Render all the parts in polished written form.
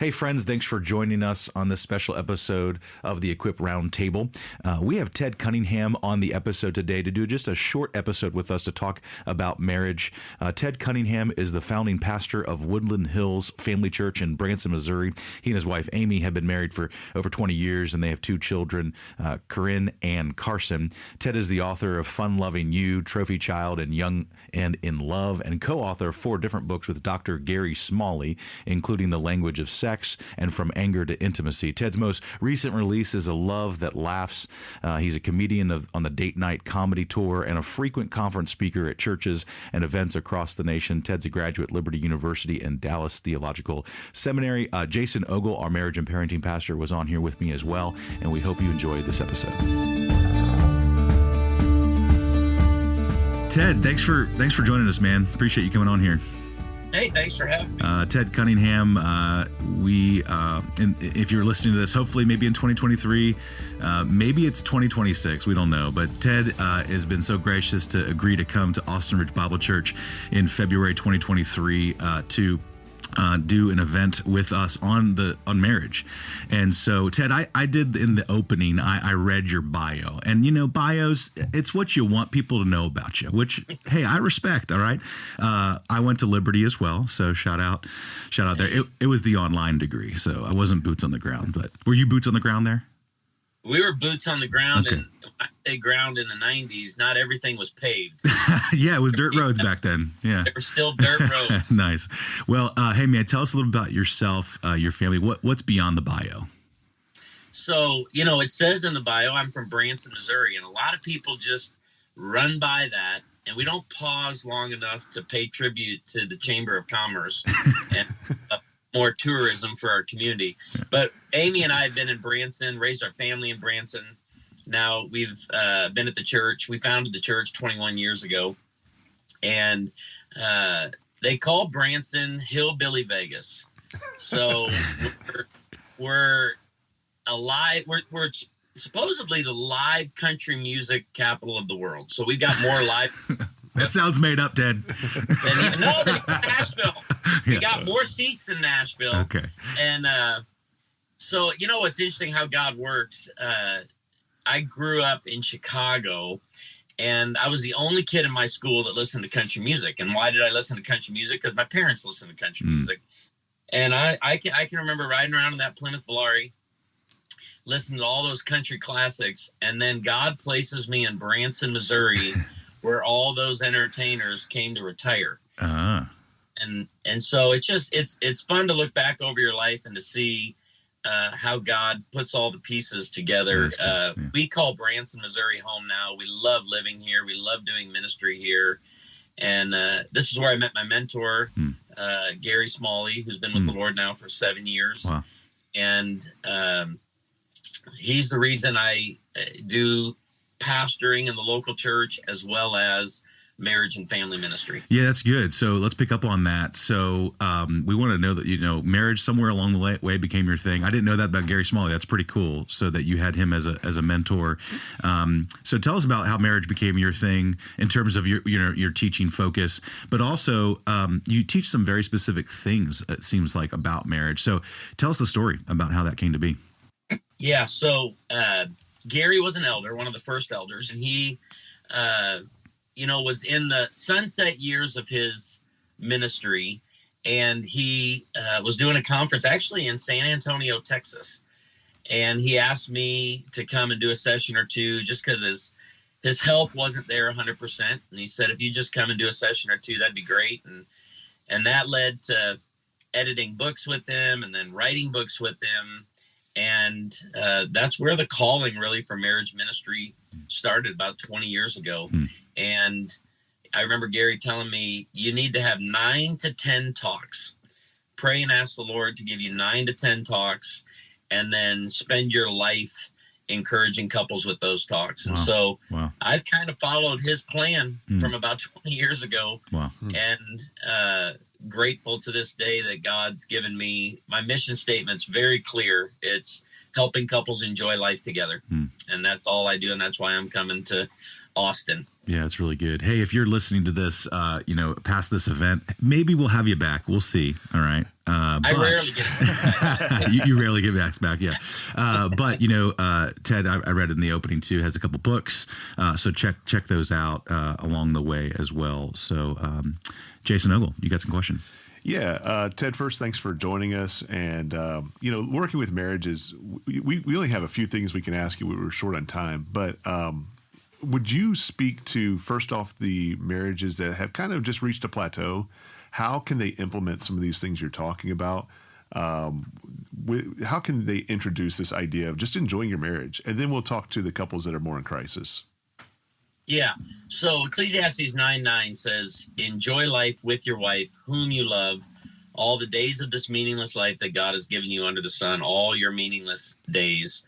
Hey, friends, thanks for joining us on this special episode of the Equip Roundtable. We have Ted Cunningham on the episode today to do just a short episode with us to talk about marriage. Ted Cunningham is the founding pastor of Woodland Hills Family Church in Branson, Missouri. He and his wife, Amy, have been married for over 20 years, and they have two children, Corinne and Carson. Ted is the author of Fun Loving You, Trophy Child, and Young and in Love, and co-author of 4 different books with Dr. Gary Smalley, including The Language of Sex and From Anger to Intimacy. Ted's most recent release is A Love That Laughs. He's a comedian on the Date Night Comedy Tour and a frequent conference speaker at churches and events across the nation. Ted's a graduate at Liberty University and Dallas Theological Seminary. Jason Ogle, our marriage and parenting pastor, was on here with me as well, and we hope you enjoy this episode. Ted, thanks for joining us, man. Appreciate you coming on here. Hey, thanks for having me. Ted Cunningham, and if you're listening to this, hopefully maybe in 2023, maybe it's 2026, we don't know. But Ted has been so gracious to agree to come to Austin Ridge Bible Church in February 2023 to do an event with us on marriage. And so, Ted, I did in the opening, I read your bio, and bios, it's what you want people to know about you, which, hey, I respect. All right. I went to Liberty as well. So shout out there. It was the online degree. So I wasn't boots on the ground, but were you boots on the ground there? We were boots on the ground, okay. And when I say ground in the 90s, not everything was paved. Yeah, it was dirt roads back then. Yeah, there were still dirt roads. Nice. Well, hey man, tell us a little about yourself, your family. What's beyond the bio? So, it says in the bio, I'm from Branson, Missouri, and a lot of people just run by that, and we don't pause long enough to pay tribute to the Chamber of Commerce and more tourism for our community. But Amy and I have been in Branson, raised our family in Branson. Now we've been at the church. We founded the church 21 years ago, and they call Branson Hillbilly Vegas. So we're alive. We're supposedly the live country music capital of the world. So we've got more live. That sounds made up, Ted. than Nashville. We got more seats than Nashville. Okay. And so, what's interesting how God works. I grew up in Chicago, and I was the only kid in my school that listened to country music. And why did I listen to country music? Because my parents listened to country music. And I can remember riding around in that Plymouth Valari, listening to all those country classics. And then God places me in Branson, Missouri, where all those entertainers came to retire. Uh-huh. And so it's fun to look back over your life and to see how God puts all the pieces together. We call Branson, Missouri home now. We love living here. We love doing ministry here. And this is where I met my mentor, Gary Smalley, who's been with the Lord now for 7 years. Wow. And he's the reason I do pastoring in the local church as well as marriage and family ministry. Yeah, that's good. So let's pick up on that. So we want to know that, marriage somewhere along the way became your thing. I didn't know that about Gary Smalley. That's pretty cool. So that you had him as a mentor. So tell us about how marriage became your thing in terms of your teaching focus, but also you teach some very specific things, it seems like, about marriage. So tell us the story about how that came to be. Yeah. So Gary was an elder, one of the first elders, and he was in the sunset years of his ministry, and he was doing a conference actually in San Antonio, Texas. And he asked me to come and do a session or two just because his health wasn't there 100%. And he said, if you just come and do a session or two, that'd be great. And that led to editing books with him and then writing books with him. And that's where the calling really for marriage ministry started about 20 years ago. And I remember Gary telling me, you need to have 9 to 10 talks. Pray and ask the Lord to give you 9 to 10 talks, and then spend your life encouraging couples with those talks. And so I've kind of followed his plan from about 20 years ago. Wow. And grateful to this day that God's given me, my mission statement's very clear. It's helping couples enjoy life together. And that's all I do. And that's why I'm coming to Austin. Yeah, it's really good. Hey, if you're listening to this, past this event, maybe we'll have you back. We'll see. All right. I rarely get it. you rarely get back. Yeah. But Ted, I read in the opening too, has a couple books. So check those out along the way as well. So Jason Ogle, you got some questions? Yeah, Ted, first, thanks for joining us. And, working with marriages, we only have a few things we can ask you. We're short on time. But would you speak to, first off, the marriages that have kind of just reached a plateau? How can they implement some of these things you're talking about? How can they introduce this idea of just enjoying your marriage? And then we'll talk to the couples that are more in crisis. Yeah. So Ecclesiastes 9:9 says, enjoy life with your wife, whom you love, all the days of this meaningless life that God has given you under the sun, all your meaningless days.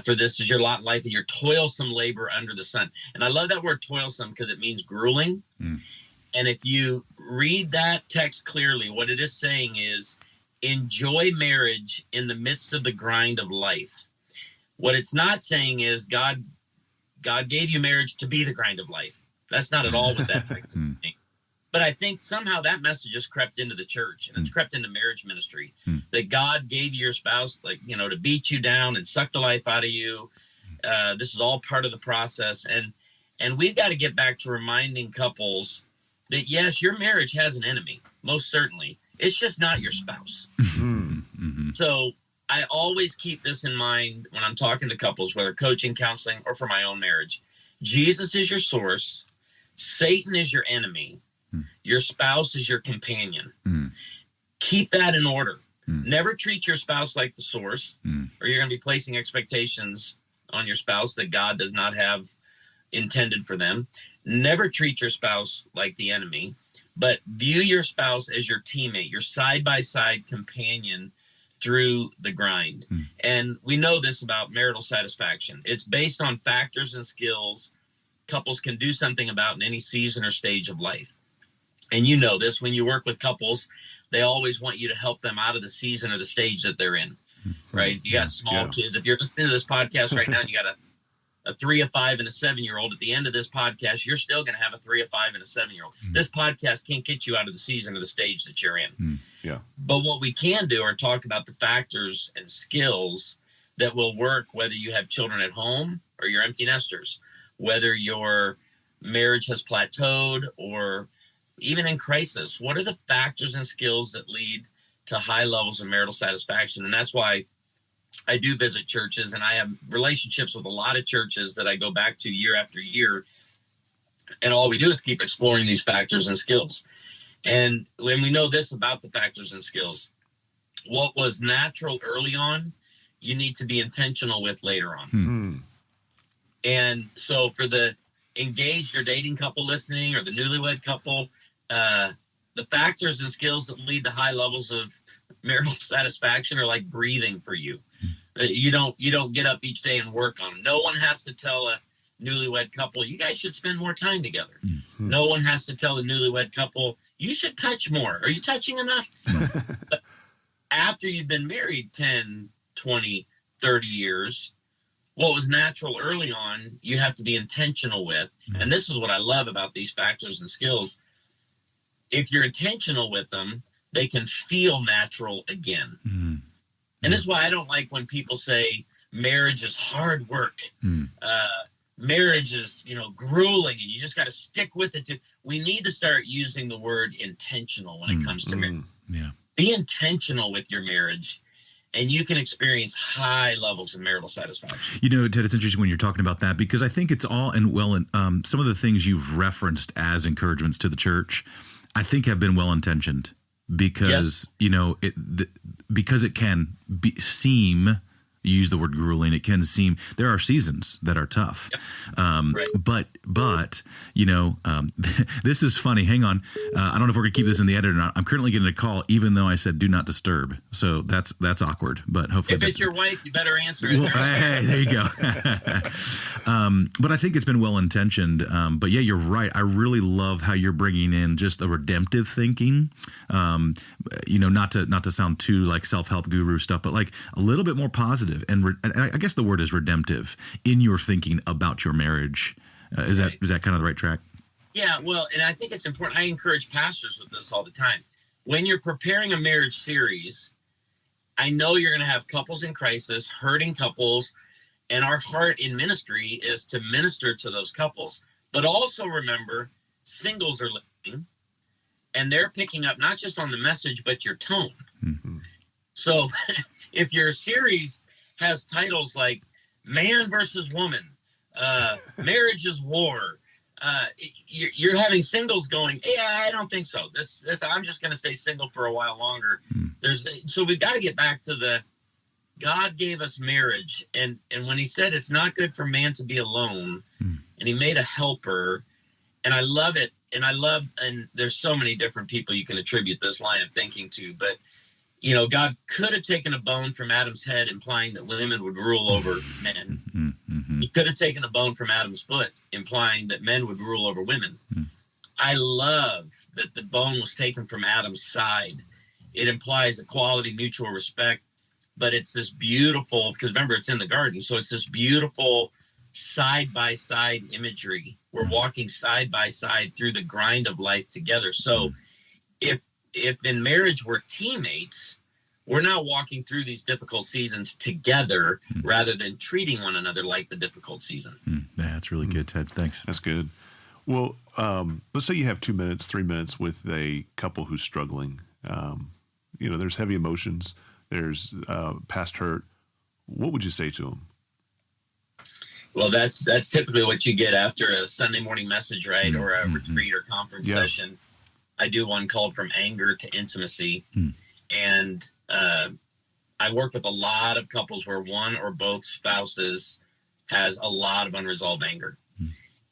For this is your lot in life and your toilsome labor under the sun. And I love that word toilsome because it means grueling. Mm. And if you read that text clearly, what it is saying is enjoy marriage in the midst of the grind of life. What it's not saying is God gave you marriage to be the grind of life. That's not at all what that is. But I think somehow that message just crept into the church, and it's crept into marriage ministry, that God gave you your spouse, to beat you down and suck the life out of you. This is all part of the process. And we've got to get back to reminding couples that, yes, your marriage has an enemy, most certainly. It's just not your spouse. So I always keep this in mind when I'm talking to couples, whether coaching, counseling, or for my own marriage. Jesus is your source. Satan is your enemy. Your spouse is your companion. Keep that in order. Never treat your spouse like the source, or you're going to be placing expectations on your spouse that God does not have intended for them. Never treat your spouse like the enemy, but view your spouse as your teammate, your side-by-side companion through the grind. And we know this about marital satisfaction. It's based on factors and skills couples can do something about in any season or stage of life. And you know this, when you work with couples, they always want you to help them out of the season or the stage that they're in, right? If you got small kids, if you're listening to this podcast right now and you got a 3, a 5, and a 7-year-old, at the end of this podcast, you're still going to have a 3, a 5, and a 7-year-old. This podcast can't get you out of the season or the stage that you're in. But what we can do are talk about the factors and skills that will work, whether you have children at home or you're empty nesters, whether your marriage has plateaued or even in crisis. What are the factors and skills that lead to high levels of marital satisfaction? And that's why I do visit churches, and I have relationships with a lot of churches that I go back to year after year. And all we do is keep exploring these factors and skills. And when we know this about the factors and skills, what was natural early on, you need to be intentional with later on. And so for the engaged or dating couple listening, or the newlywed couple, the factors and skills that lead to high levels of marital satisfaction are like breathing for you. You don't get up each day and work on them. No one has to tell a newlywed couple, you guys should spend more time together. No one has to tell a newlywed couple, you should touch more. Are you touching enough? But after you've been married 10, 20, 30 years, what was natural early on, you have to be intentional with. And this is what I love about these factors and skills. If you're intentional with them, they can feel natural again. And this is why I don't like when people say marriage is hard work. Marriage is, grueling, and you just got to stick with it. We need to start using the word intentional when it comes to marriage. Be intentional with your marriage, and you can experience high levels of marital satisfaction. Ted, it's interesting when you're talking about that, because I think it's all some of the things you've referenced as encouragements to the church, I think have been well-intentioned, because, because it can seem, you use the word grueling, it can seem, there are seasons that are tough. Right. But this is funny. Hang on. I don't know if we're going to keep this in the edit or not. I'm currently getting a call, even though I said do not disturb. So that's awkward, but hopefully. If it's your wife, you better answer it. Well, hey, there you go. But I think it's been well-intentioned. But yeah, you're right. I really love how you're bringing in just the redemptive thinking, not to sound too like self-help guru stuff, but like a little bit more positive. And I guess the word is redemptive in your thinking about your marriage Is that kind of the right track? Yeah, well, and I think it's important. I encourage pastors with this all the time. When you're preparing a marriage series, I know you're going to have couples in crisis, hurting couples, and our heart in ministry is to minister to those couples. But also remember, singles are listening, and they're picking up not just on the message, but your tone. Mm-hmm. So if your series has titles like Man versus Woman, Marriage is War, you're having singles going, yeah, I don't think so. This I'm just going to stay single for a while longer. So we've got to get back to God gave us marriage, and when he said it's not good for man to be alone, and he made a helper, and I love it, and there's so many different people you can attribute this line of thinking to, but God could have taken a bone from Adam's head, implying that women would rule over men. Mm-hmm. He could have taken a bone from Adam's foot, implying that men would rule over women. I love that the bone was taken from Adam's side. It implies equality, mutual respect, but it's this beautiful, because remember, it's in the garden, so it's this beautiful side-by-side imagery. We're walking side by side through the grind of life together. So if in marriage we're teammates, we're now walking through these difficult seasons together rather than treating one another like the difficult season. Yeah, that's really good, Ted. Thanks. That's good. Well, let's say you have 2 minutes, 3 minutes with a couple who's struggling. There's heavy emotions. There's past hurt. What would you say to them? Well, that's typically what you get after a Sunday morning message, right? Or a retreat or conference session. I do one called From Anger to Intimacy. And I work with a lot of couples where one or both spouses has a lot of unresolved anger.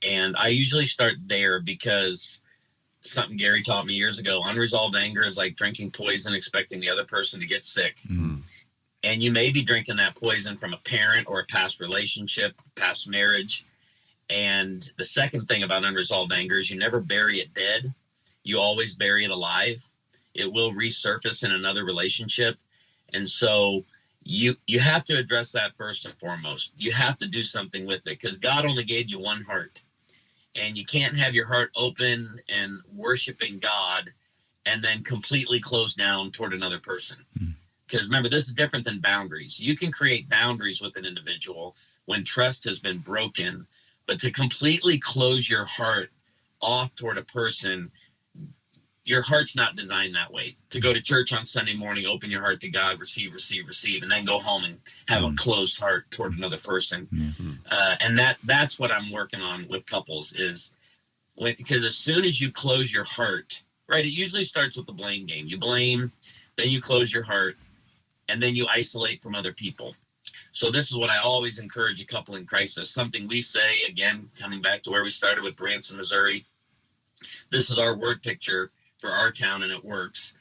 And I usually start there because something Gary taught me years ago, unresolved anger is like drinking poison, expecting the other person to get sick. And you may be drinking that poison from a parent or a past relationship, past marriage. And the second thing about unresolved anger is you never bury it dead. You always bury it alive. It will resurface in another relationship. And so you have to address that first and foremost. You have to do something with it because God only gave you one heart. And you can't have your heart open and worshiping God and then completely closed down toward another person. Because remember, this is different than boundaries. You can create boundaries with an individual when trust has been broken, but to completely close your heart off toward a person, your heart's not designed that way. To go to church on Sunday morning, open your heart to God, receive, and then go home and have a closed heart toward another person. And that's what I'm working on with couples is because as soon as you close your heart, right, it usually starts with the blame game. You blame, then you close your heart, and then you isolate from other people. So this is what I always encourage a couple in crisis. Something we say, again, coming back to where we started with Branson, Missouri. This is our word picture for our town, and it works.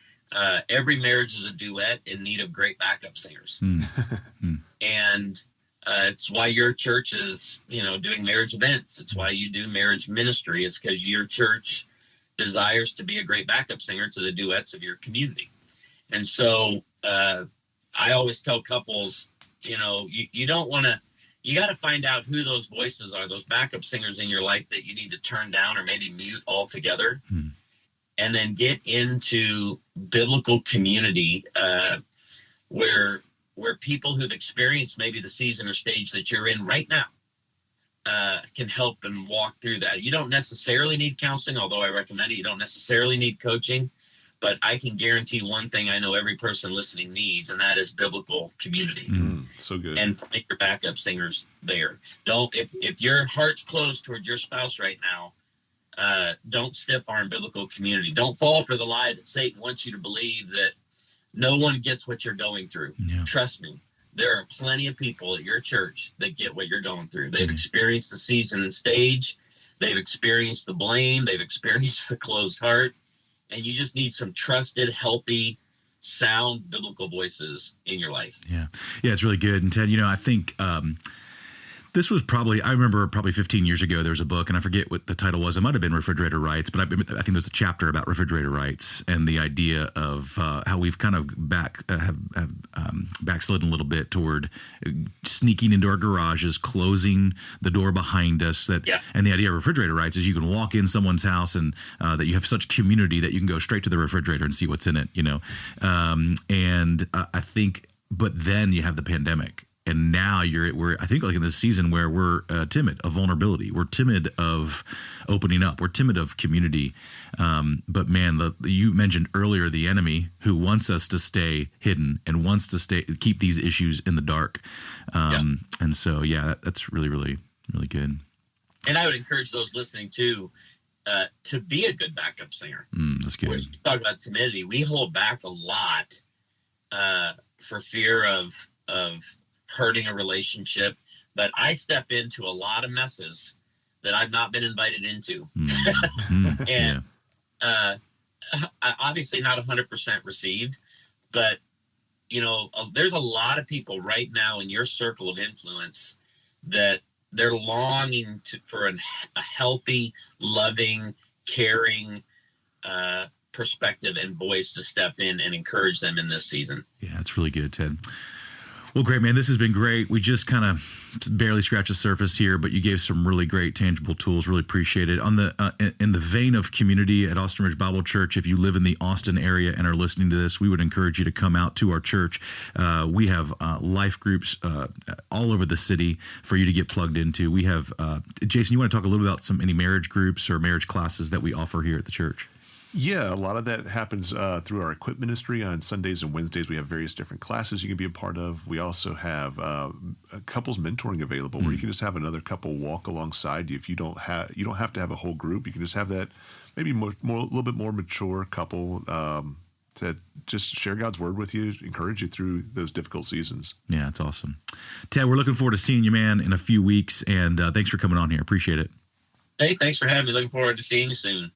Every marriage is a duet in need of great backup singers. And it's why your church is, doing marriage events. It's why you do marriage ministry. It's because your church desires to be a great backup singer to the duets of your community. And so I always tell couples, you don't want to, you got to find out who those voices are, those backup singers in your life that you need to turn down or maybe mute altogether. And then get into biblical community where people who've experienced maybe the season or stage that you're in right now can help and walk through that. You don't necessarily need counseling, although I recommend it. You don't necessarily need coaching, but I can guarantee one thing I know every person listening needs, and that is biblical community. So good. And make your backup singers there. If your heart's closed toward your spouse right now, don't stiff arm biblical community. Don't fall for the lie that Satan wants you to believe that no one gets what you're going through. Trust me, there are plenty of people at your church that get what you're going through. They've experienced the season and stage. They've experienced the blame. They've experienced the closed heart. And you just need some trusted, healthy, sound biblical voices in your life. Yeah, it's really good. And Ted, I think this was I remember probably 15 years ago, there was a book, and I forget what the title was. It might have been Refrigerator Rights, but I think there's a chapter about refrigerator rights and the idea of how we've kind of back backslidden a little bit toward sneaking into our garages, closing the door behind us. And the idea of refrigerator rights is you can walk in someone's house and that you have such community that you can go straight to the refrigerator and see what's in it, I think, but then you have the pandemic. And now we're I think like in this season where we're timid of vulnerability. We're timid of opening up. We're timid of community. But man, you mentioned earlier the enemy who wants us to stay hidden and wants to keep these issues in the dark. And so, that's really, really, really good. And I would encourage those listening to be a good backup singer. That's good. When you talk about timidity, we hold back a lot for fear of hurting a relationship, but I step into a lot of messes that I've not been invited into. And obviously not 100% received, but there's a lot of people right now in your circle of influence that they're longing for a healthy, loving, caring perspective and voice to step in and encourage them in this season. Yeah, that's really good, Ted. Well, great, man. This has been great. We just kind of barely scratched the surface here, but you gave some really great tangible tools. Really appreciate it. On in the vein of community at Austin Ridge Bible Church, if you live in the Austin area and are listening to this, we would encourage you to come out to our church. We have life groups all over the city for you to get plugged into. We have Jason. You want to talk a little about any marriage groups or marriage classes that we offer here at the church? Yeah, a lot of that happens through our equip ministry. On Sundays and Wednesdays, we have various different classes you can be a part of. We also have a couples mentoring available where you can just have another couple walk alongside you. If you don't have to have a whole group. You can just have that maybe a little bit more mature couple to just share God's word with you, encourage you through those difficult seasons. Yeah, that's awesome. Ted, we're looking forward to seeing you, man, in a few weeks, and thanks for coming on here. Appreciate it. Hey, thanks for having me. Looking forward to seeing you soon.